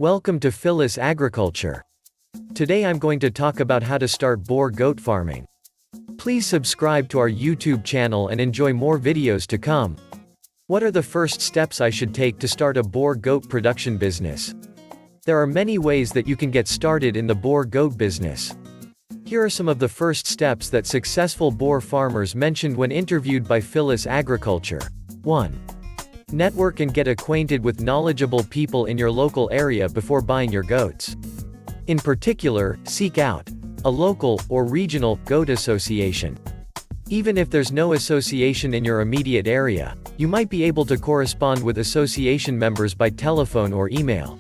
Welcome to Phyllis Agriculture. Today I'm going to talk about how to start Boer goat farming. Please subscribe to our YouTube channel and enjoy more videos to come. What are the first steps I should take to start a Boer goat production business? There are many ways that you can get started in the Boer goat business. Here are some of the first steps that successful Boer farmers mentioned when interviewed by Phyllis Agriculture. 1. Network and get acquainted with knowledgeable people in your local area before buying your goats. In particular, seek out a local or regional goat association. Even if there's no association in your immediate area, you might be able to correspond with association members by telephone or email.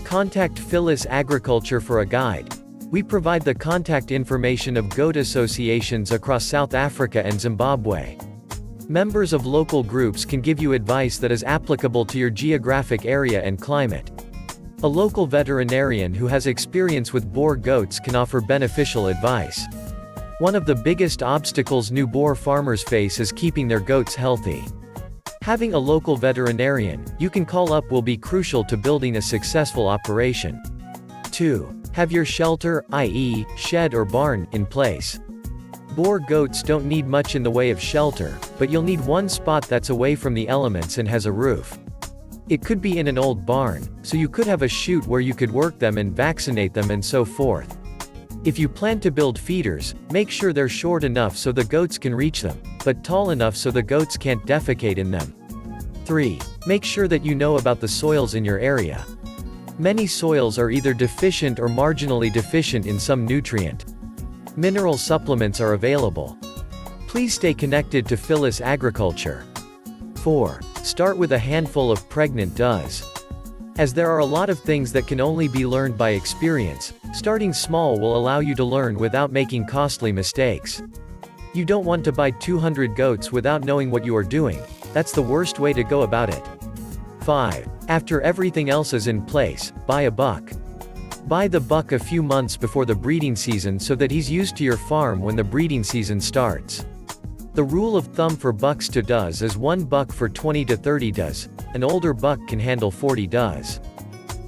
Contact Phyllis Agriculture for a guide. We provide the contact information of goat associations across South Africa and Zimbabwe. Members of local groups can give you advice that is applicable to your geographic area and climate. A local veterinarian who has experience with Boer goats can offer beneficial advice. One of the biggest obstacles new Boer farmers face is keeping their goats healthy. Having a local veterinarian you can call up will be crucial to building a successful operation. 2. Have your shelter, i.e., shed or barn, in place. Boer goats don't need much in the way of shelter, but you'll need one spot that's away from the elements and has a roof. It could be in an old barn, so you could have a chute where you could work them and vaccinate them and so forth. If you plan to build feeders, make sure they're short enough so the goats can reach them, but tall enough so the goats can't defecate in them. 3. Make sure that you know about the soils in your area. Many soils are either deficient or marginally deficient in some nutrient. Mineral supplements are available. Please stay connected to Phyllis Agriculture. 4. Start with a handful of pregnant does. As there are a lot of things that can only be learned by experience, starting small will allow you to learn without making costly mistakes. You don't want to buy 200 goats without knowing what you are doing. That's the worst way to go about it. 5. After everything else is in place, buy a buck. Buy the buck a few months before the breeding season so that he's used to your farm when the breeding season starts. The rule of thumb for bucks to does is 1 buck for 20 to 30 does. An older buck can handle 40 does.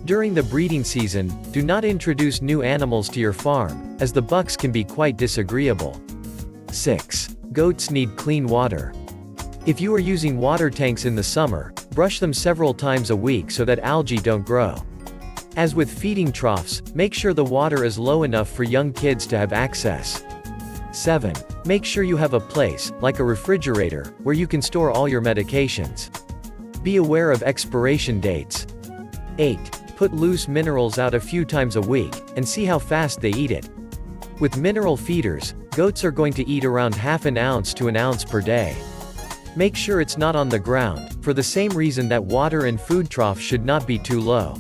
During the breeding season, do not introduce new animals to your farm, as the bucks can be quite disagreeable. 6. Goats need clean water. If you are using water tanks in the summer, brush them several times a week so that algae don't grow. As with feeding troughs, make sure the water is low enough for young kids to have access. 7. Make sure you have a place, like a refrigerator, where you can store all your medications. Be aware of expiration dates. 8. Put loose minerals out a few times a week, and see how fast they eat it. With mineral feeders, goats are going to eat around half an ounce to an ounce per day. Make sure it's not on the ground, for the same reason that water and food troughs should not be too low.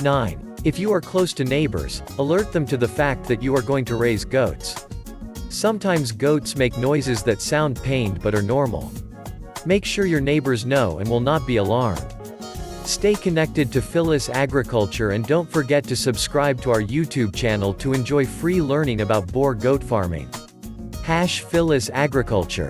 9. If you are close to neighbors, alert them to the fact that you are going to raise goats. Sometimes goats make noises that sound pained but are normal. Make sure your neighbors know and will not be alarmed. Stay connected to Phyllis Agriculture and don't forget to subscribe to our YouTube channel to enjoy free learning about Boer goat farming. #Phyllis Agriculture